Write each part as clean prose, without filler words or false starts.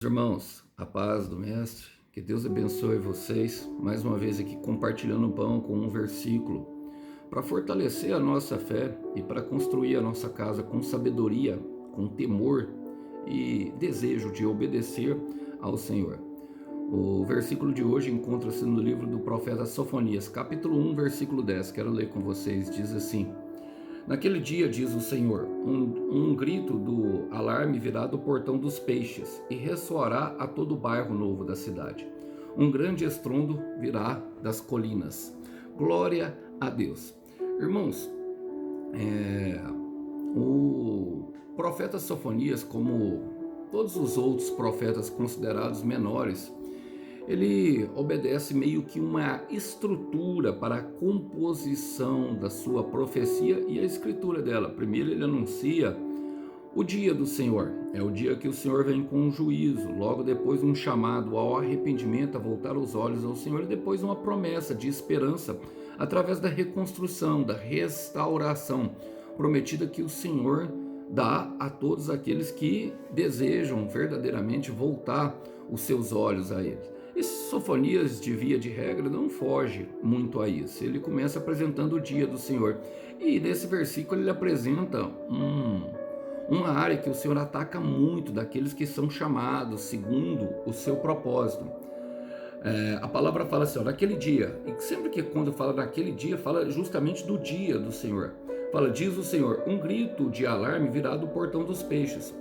Irmãos, a paz do Mestre, que Deus abençoe vocês, mais uma vez aqui compartilhando o pão com um versículo, para fortalecer a nossa fé e para construir a nossa casa com sabedoria, com temor e desejo de obedecer ao Senhor. O versículo de hoje encontra-se no livro do profeta Sofonias, capítulo 1, versículo 10. Quero ler com vocês, diz assim: Naquele dia, diz o Senhor, um grito do alarme virá do portão dos peixes e ressoará a todo o bairro novo da cidade. Um grande estrondo virá das colinas. Glória a Deus. Irmãos, o profeta Sofonias, como todos os outros profetas considerados menores, ele obedece meio que uma estrutura para a composição da sua profecia e a escritura dela. Primeiro ele anuncia o dia do Senhor, é o dia que o Senhor vem com um juízo, logo depois um chamado ao arrependimento, a voltar os olhos ao Senhor, e depois uma promessa de esperança através da reconstrução, da restauração prometida que o Senhor dá a todos aqueles que desejam verdadeiramente voltar os seus olhos a Ele. E Sofonias, de via de regra, não foge muito a isso. Ele começa apresentando o dia do Senhor. E nesse versículo ele apresenta uma área que o Senhor ataca muito daqueles que são chamados segundo o seu propósito. A palavra fala assim, ó, naquele dia, e sempre que quando fala naquele dia, fala justamente do dia do Senhor. Fala, diz o Senhor, um grito de alarme virá do portão dos peixes.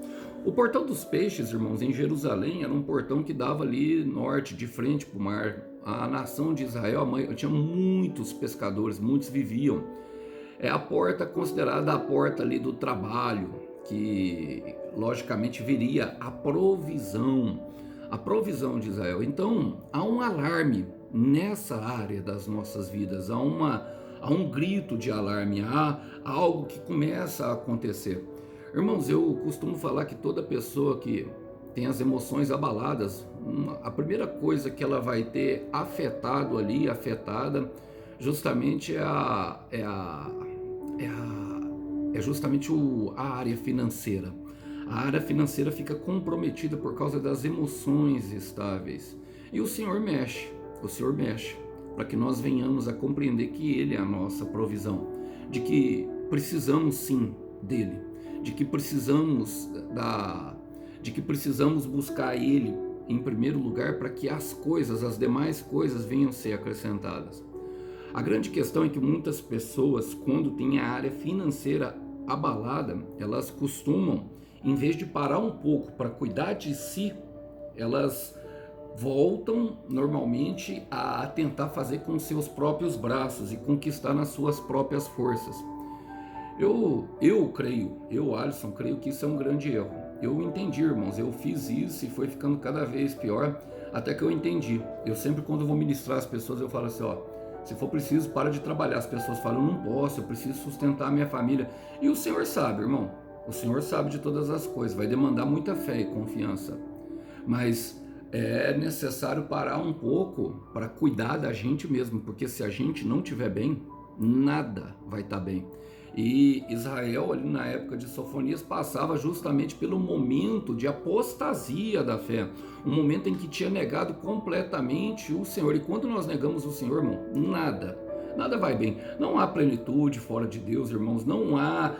O portão dos peixes, irmãos, em Jerusalém, era um portão que dava ali norte, de frente para o mar. A nação de Israel tinha muitos pescadores, muitos viviam. É a porta considerada a porta ali do trabalho, que logicamente viria a provisão de Israel. Então, há um alarme nessa área das nossas vidas, há um grito de alarme, há algo que começa a acontecer. Irmãos, eu costumo falar que toda pessoa que tem as emoções abaladas, a primeira coisa que ela vai ter afetada, justamente é justamente a área financeira. A área financeira fica comprometida por causa das emoções estáveis. E o Senhor mexe para que nós venhamos a compreender que Ele é a nossa provisão, de que precisamos sim dEle, de que precisamos buscar Ele em primeiro lugar para que as demais coisas venham a ser acrescentadas. A grande questão é que muitas pessoas, quando têm a área financeira abalada, elas costumam, em vez de parar um pouco para cuidar de si, elas voltam normalmente a tentar fazer com seus próprios braços e conquistar nas suas próprias forças. Alisson, creio que isso é um grande erro. Eu entendi, irmãos, eu fiz isso e foi ficando cada vez pior, até que eu entendi. Eu sempre, quando vou ministrar as pessoas, eu falo assim, ó, se for preciso, para de trabalhar. As pessoas falam, não posso, eu preciso sustentar a minha família. E o Senhor sabe, irmão, o Senhor sabe de todas as coisas, vai demandar muita fé e confiança. Mas é necessário parar um pouco para cuidar da gente mesmo, porque se a gente não estiver bem, nada vai estar bem. E Israel, ali na época de Sofonias, passava justamente pelo momento de apostasia da fé, um momento em que tinha negado completamente o Senhor. E quando nós negamos o Senhor, irmão, nada vai bem. Não há plenitude fora de Deus, irmãos. Não há,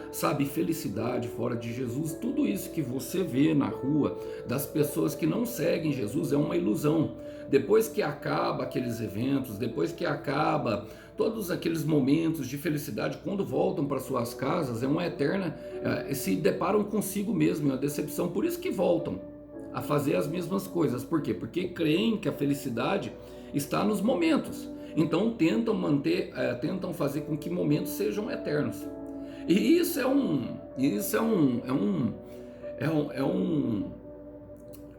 felicidade fora de Jesus. Tudo isso que você vê na rua das pessoas que não seguem Jesus é uma ilusão. Depois que acaba aqueles eventos, depois que acaba todos aqueles momentos de felicidade, quando voltam para suas casas, é uma eterna, se deparam consigo mesmo, é uma decepção. Por isso que voltam a fazer as mesmas coisas. Por quê? Porque creem que a felicidade está nos momentos. Então tentam fazer com que momentos sejam eternos. E isso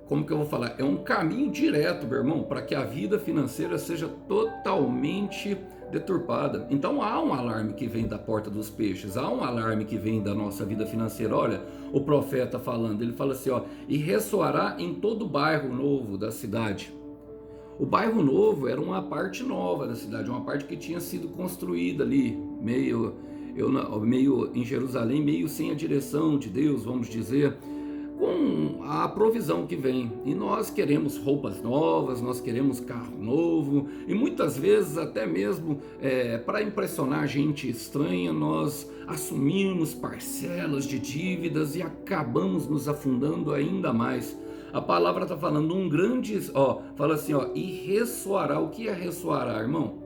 como que eu vou falar? É um caminho direto, meu irmão, para que a vida financeira seja totalmente deturpada. Então há um alarme que vem da porta dos peixes, há um alarme que vem da nossa vida financeira. Olha, o profeta falando, ele fala assim, ó, e ressoará em todo o bairro novo da cidade. O bairro novo era uma parte nova da cidade, uma parte que tinha sido construída ali, meio em Jerusalém, meio sem a direção de Deus, vamos dizer, com a provisão que vem. E nós queremos roupas novas, nós queremos carro novo, e muitas vezes até mesmo para impressionar gente estranha, nós assumimos parcelas de dívidas e acabamos nos afundando ainda mais. A palavra está falando fala assim, e ressoará. O que é ressoará, irmão?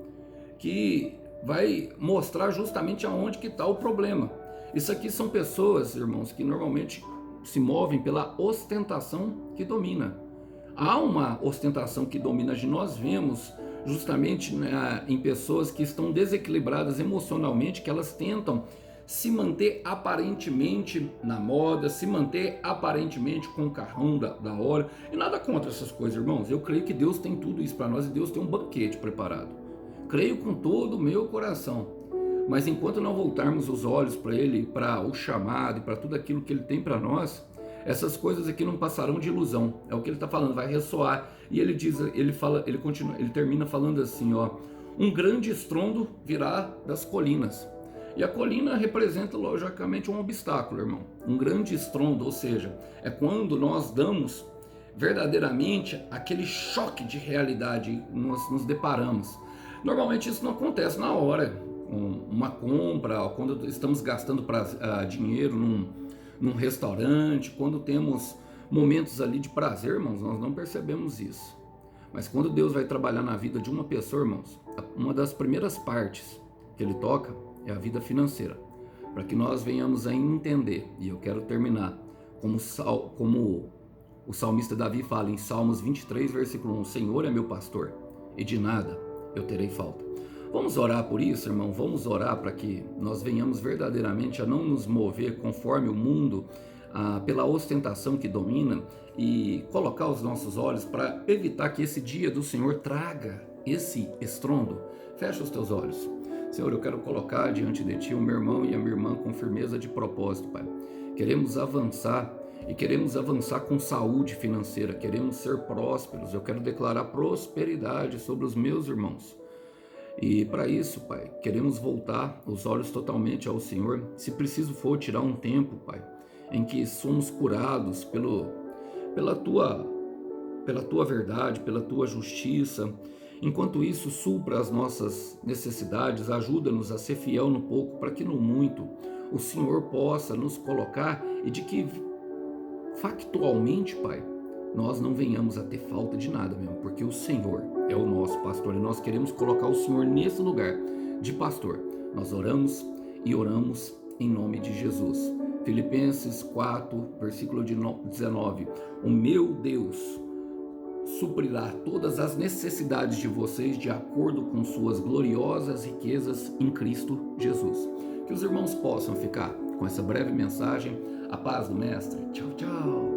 Que vai mostrar justamente aonde que está o problema. Isso aqui são pessoas, irmãos, que normalmente se movem pela ostentação que domina. Há uma ostentação que domina, nós vemos justamente, né, em pessoas que estão desequilibradas emocionalmente, que elas tentam se manter aparentemente na moda, se manter aparentemente com o carrão da hora, e nada contra essas coisas, irmãos. Eu creio que Deus tem tudo isso para nós e Deus tem um banquete preparado. Creio com todo o meu coração. Mas enquanto não voltarmos os olhos para Ele, para o chamado e para tudo aquilo que Ele tem para nós, essas coisas aqui não passarão de ilusão. É o que Ele está falando, vai ressoar. E Ele diz, ele termina falando assim, um grande estrondo virá das colinas. E a colina representa logicamente um obstáculo, irmão. Um grande estrondo, ou seja, é quando nós damos verdadeiramente aquele choque de realidade, nós nos deparamos. Normalmente isso não acontece na hora, uma compra, quando estamos gastando dinheiro num restaurante, quando temos momentos ali de prazer, irmãos, nós não percebemos isso. Mas quando Deus vai trabalhar na vida de uma pessoa, irmãos, uma das primeiras partes que Ele toca é a vida financeira, para que nós venhamos a entender. E eu quero terminar como o salmista Davi fala em Salmos 23, versículo 1, o Senhor é meu pastor, e de nada eu terei falta. Vamos orar por isso, irmão? Vamos orar para que nós venhamos verdadeiramente a não nos mover conforme o mundo, pela ostentação que domina, e colocar os nossos olhos para evitar que esse dia do Senhor traga esse estrondo. Fecha os teus olhos. Senhor, eu quero colocar diante de Ti o meu irmão e a minha irmã com firmeza de propósito, Pai. Queremos avançar e queremos avançar com saúde financeira, queremos ser prósperos. Eu quero declarar prosperidade sobre os meus irmãos. E para isso, Pai, queremos voltar os olhos totalmente ao Senhor. Se preciso for, tirar um tempo, Pai, em que somos curados pela Tua verdade, pela Tua justiça. Enquanto isso, supra as nossas necessidades, ajuda-nos a ser fiel no pouco, para que no muito o Senhor possa nos colocar e de que factualmente, Pai, nós não venhamos a ter falta de nada mesmo, porque o Senhor é o nosso pastor e nós queremos colocar o Senhor nesse lugar de pastor. Nós oramos e oramos em nome de Jesus. Filipenses 4, versículo 19, o meu Deus suprirá todas as necessidades de vocês de acordo com suas gloriosas riquezas em Cristo Jesus. Que os irmãos possam ficar com essa breve mensagem. A paz do Mestre. Tchau, tchau.